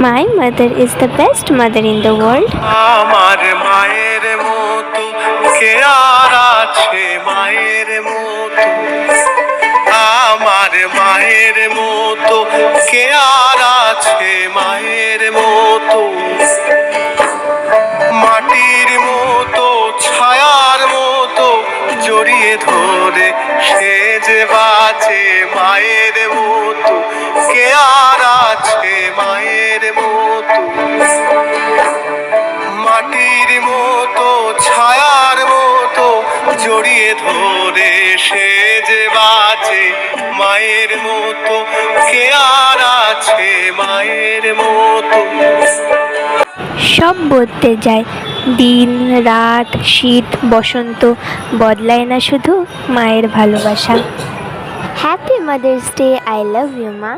My mother is the best mother in the world. আমার মায়ের মতো কে আর আছে মায়ের মতো, আমার মায়ের মতো কে আর আছে মায়ের মতো, মাটির মতো ছায়ার মতো জড়িয়ে ধরে সে যে বাঁচে মায়ের মতো, কে আর আছে মায়ের মতো, মাটির মতো ছায়ার মতো জড়িয়ে ধরে সে যে বাঁচে মায়ের মতো, কে আর আছে মায়ের মতো। সব বদলে যায়, দিন রাত শীত বসন্ত, বদলায় না শুধু মায়ের ভালোবাসা। Happy mother's day, I love you মা।